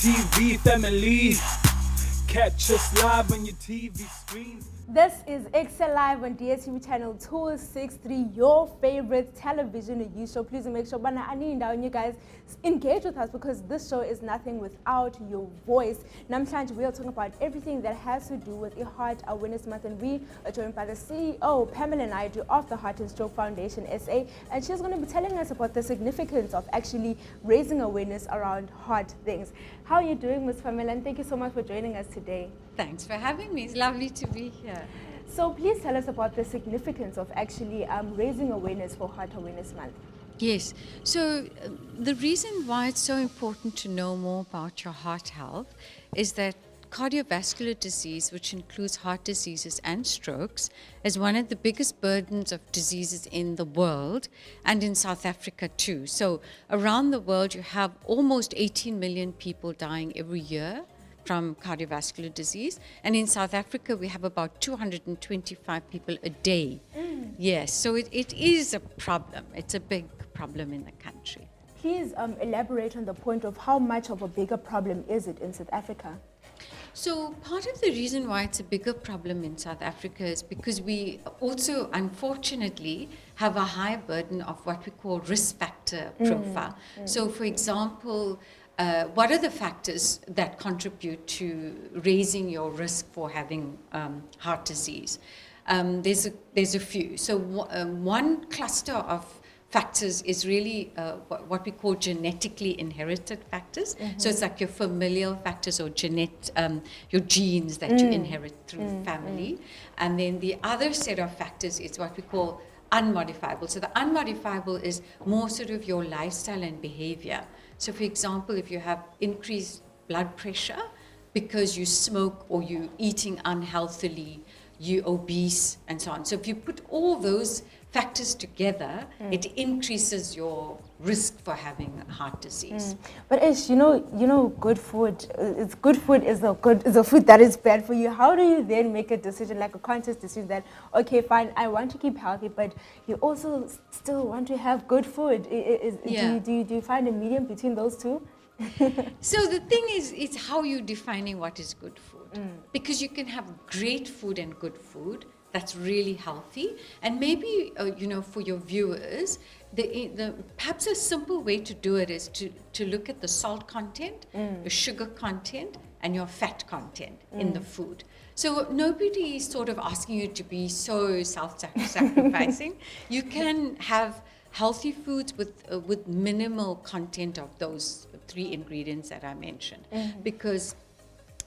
TV family. Catch us live on your TV screens. This is Ekse Live on DSTV channel 263, your favorite television news show. Please make sure you guys engage with us, because this show is nothing without your voice. Namhlanje we are talking about everything that has to do with the Heart Awareness Month, and we are joined by the CEO, Pamela Naidoo of the Heart and Stroke Foundation SA, and she's going to be telling us about the significance of actually raising awareness around heart things. How are you doing, Ms. Pamela? And thank you so much for joining us today. Thanks for having me. It's lovely to be here. So please tell us about the significance of actually raising awareness for Heart Awareness Month. Yes. So the reason why it's so important to know more about your heart health is that cardiovascular disease, which includes heart diseases and strokes, is one of the biggest burdens of diseases in the world, and in South Africa too. So around the world, you have almost 18 million people dying every year from cardiovascular disease, and in South Africa we have about 225 people a day. Yes, so it is a problem. It's a big problem in the country. Please elaborate on the point of how much of a bigger problem is it in South Africa? So part of the reason why it's a bigger problem in South Africa is because we also, unfortunately, have a high burden of what we call risk factor profile. So for example, what are the factors that contribute to raising your risk for having heart disease? There's a few. So one cluster of factors is really what we call genetically inherited factors. So it's like your familial factors or your genes that you inherit through family. And then the other set of factors is what we call unmodifiable. So the unmodifiable is more sort of your lifestyle and behavior. So for example, if you have increased blood pressure because you smoke or you're eating unhealthily, you're obese and so on. So if you put all those factors together, it increases your risk for having heart disease. But Ish, you know, good food. Good food is a food that is bad for you. How do you then make a decision, like a conscious decision, that okay, fine, I want to keep healthy, but you also still want to have good food? Do you find a medium between those two? So the thing is, it's how you're defining what is good food. Because you can have great food and good food that's really healthy, and maybe for your viewers, perhaps a simple way to do it is to look at the salt content, the sugar content, and your fat content in the food. So nobody is sort of asking you to be so self-sacrificing. You can have healthy foods with minimal content of those 3 ingredients that I mentioned, because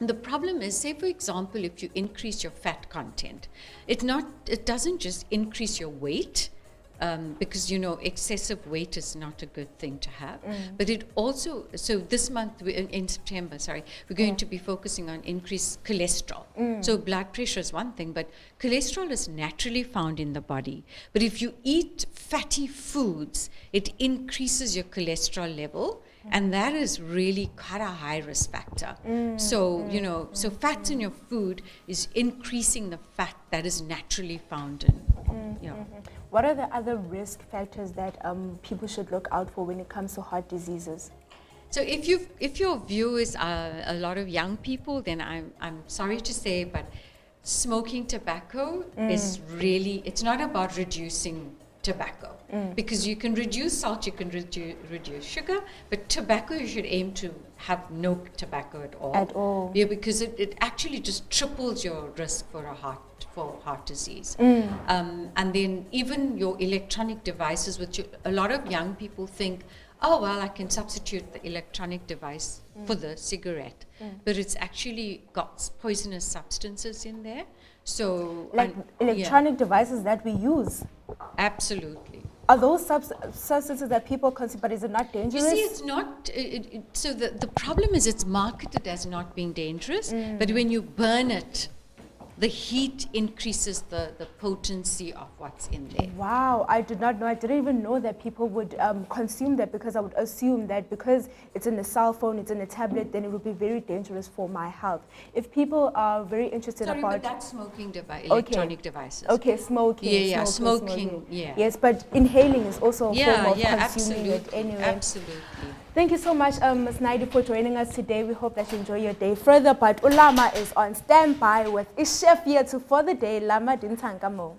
the problem is, say for example, if you increase your fat content, it doesn't just increase your weight, because excessive weight is not a good thing to have, but it also, so this month in September, we're going to be focusing on increased cholesterol. So blood pressure is one thing, but cholesterol is naturally found in the body. But if you eat fatty foods, it increases your cholesterol level, and that is really quite a high risk factor. So fats in your food is increasing the fat that is naturally found in. What are the other risk factors that people should look out for when it comes to heart diseases? So if your viewers are a lot of young people, then I'm sorry to say, but smoking tobacco is really, it's not about reducing tobacco, because you can reduce salt, you can reduce sugar, but tobacco you should aim to have no tobacco at all. At all. Yeah, because it actually just triples your risk for heart disease. And then even your electronic devices, which a lot of young people think, oh well, I can substitute the electronic device for the cigarette, but it's actually got poisonous substances in there. So like electronic devices that we use. Absolutely. Are those substances that people consume, but is it not dangerous? You see, it's not. So the problem is it's marketed as not being dangerous, but when you burn it, the heat increases the potency of what's in there. Wow, I did not know. I didn't even know that people would consume that, because I would assume that because it's in a cell phone, it's in a tablet, then it would be very dangerous for my health. If people are very interested but that's smoking electronic devices. Okay, smoking. Yeah, smoking. Yeah. Yes, but inhaling is also a form of consuming absolutely, it anyway. Absolutely. Thank you so much, Ms. Naidoo, for joining us today. We hope that you enjoy your day further. But Ulama is on standby with a chef here for the day, Lama Dintankamo.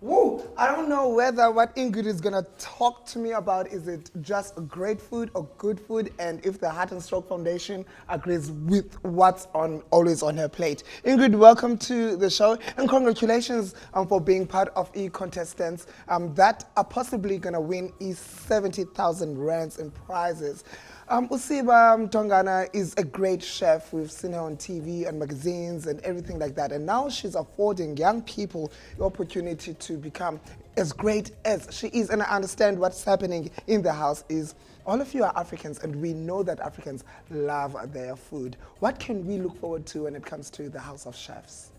Woo! I don't know whether what Ingrid is going to talk to me about, is it just great food or good food, and if the Heart and Stroke Foundation agrees with what's always on her plate. Ingrid, welcome to the show, and congratulations for being part of contestants that are possibly going to win 70,000 rands in prizes. Usiba Tongana is a great chef. We've seen her on TV and magazines and everything like that. And now she's affording young people the opportunity to become as great as she is. And I understand what's happening in the house is all of you are Africans, and we know that Africans love their food. What can we look forward to when it comes to the House of Chefs?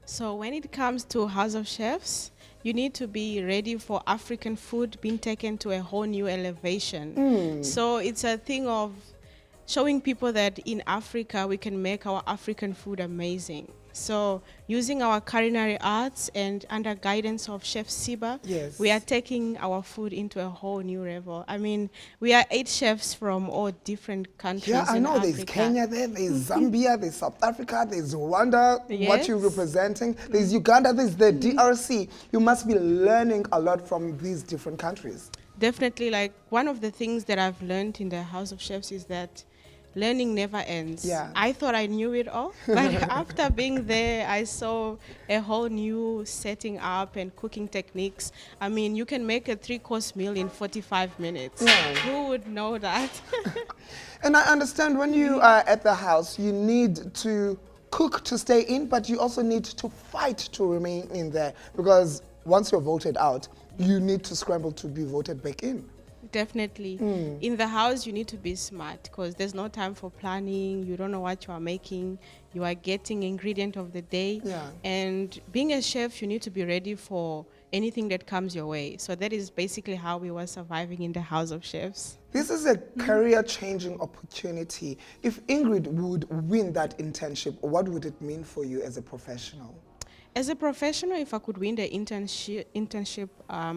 So when it comes to House of Chefs, you need to be ready for African food being taken to a whole new elevation. So it's a thing of showing people that in Africa we can make our African food amazing. So using our culinary arts and under guidance of Chef Siba, Yes. we are taking our food into a whole new level. I mean, we are 8 chefs from all different countries Yeah, I in know. Africa. There's Kenya there's Zambia, there's South Africa, there's Rwanda, what Yes. you're representing. There's Uganda, there's the DRC. You must be learning a lot from these different countries. Definitely, like one of the things that I've learned in the House of Chefs is that learning never ends. Yeah. I thought I knew it all, but after being there, I saw a whole new setting up and cooking techniques. I mean, you can make a 3-course meal in 45 minutes. Yeah. Who would know that? And I understand when you are at the house, you need to cook to stay in, but you also need to fight to remain in there, because once you're voted out, you need to scramble to be voted back in. Definitely. In the house, you need to be smart because there's no time for planning. You don't know what you are making. You are getting ingredient of the day. Yeah. And being a chef, you need to be ready for anything that comes your way. So that is basically how we were surviving in the House of Chefs. This is a career-changing opportunity. If Ingrid would win that internship, what would it mean for you as a professional? As a professional, if I could win the internship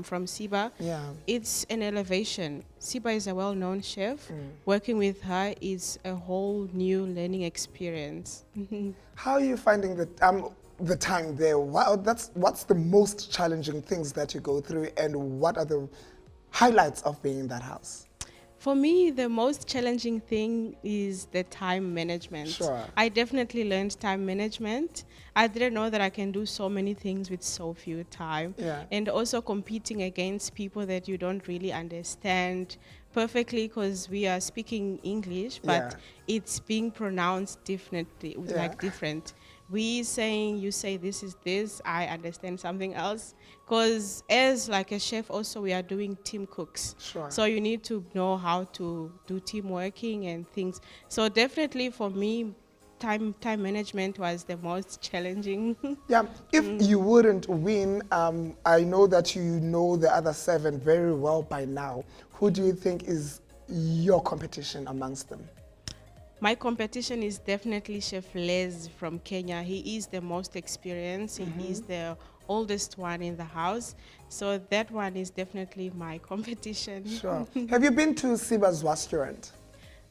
from Siba, Yeah. it's an elevation. Siba is a well-known chef. Working with her is a whole new learning experience. How are you finding the time there? What's the most challenging things that you go through, and what are the highlights of being in that house? For me, the most challenging thing is the time management. Sure. I definitely learned time management. I didn't know that I can do so many things with so few time. Yeah. And also competing against people that you don't really understand perfectly because we are speaking English, but Yeah. it's being pronounced differently, Yeah. like different. We saying, you say this is this, I understand something else. Because as like a chef also, we are doing team cooks. Sure. So you need to know how to do team working and things. So definitely for me, time management was the most challenging. Yeah, if you wouldn't win, I know that you know the other 7 very well by now. Who do you think is your competition amongst them? My competition is definitely Chef Les from Kenya. He is the most experienced. He is the oldest one in the house. So that one is definitely my competition. Sure. Have you been to Siba's restaurant?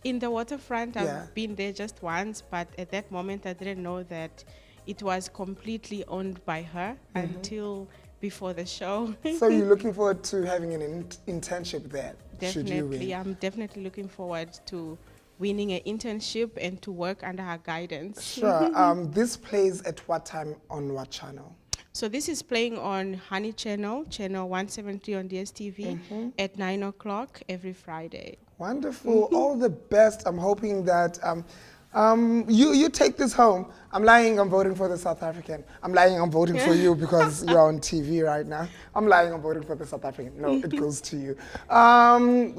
In the waterfront, Yeah. I've been there just once, but at that moment I didn't know that it was completely owned by her until before the show. So you're looking forward to having an internship there, should you Definitely, win? I'm definitely looking forward to winning an internship and to work under her guidance. Sure. This plays at what time on what channel? So this is playing on Honey Channel, channel 173 on DSTV at 9 o'clock every Friday. Wonderful. All the best. I'm hoping that you take this home. I'm lying, I'm voting for the South African. I'm lying, I'm voting for you because you're on TV right now. I'm lying, I'm voting for the South African. No, it goes to you.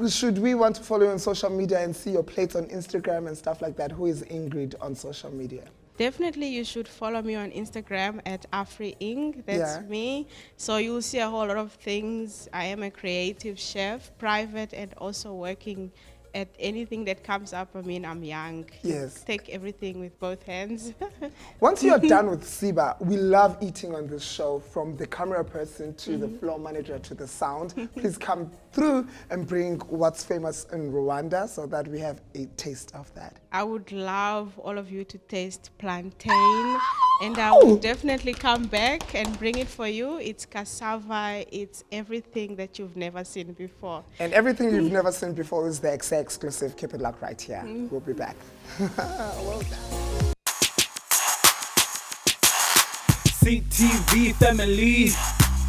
Should we want to follow you on social media and see your plates on Instagram and stuff like that? Who is Ingrid on social media? Definitely, you should follow me on Instagram at AfriIng. That's Yeah. me. So you'll see a whole lot of things. I am a creative chef, private and also working at anything that comes up. I mean, I'm young. Yes. Take everything with both hands. Once you're done with Siba, we love eating on this show, from the camera person to the floor manager to the sound. Please come through and bring what's famous in Rwanda so that we have a taste of that. I would love all of you to taste plantain, and I will definitely come back and bring it for you. It's cassava, it's everything that you've never seen before. And everything you've never seen before is the Ekse exclusive. Keep it locked right here. We'll be back. Well done. CTV family.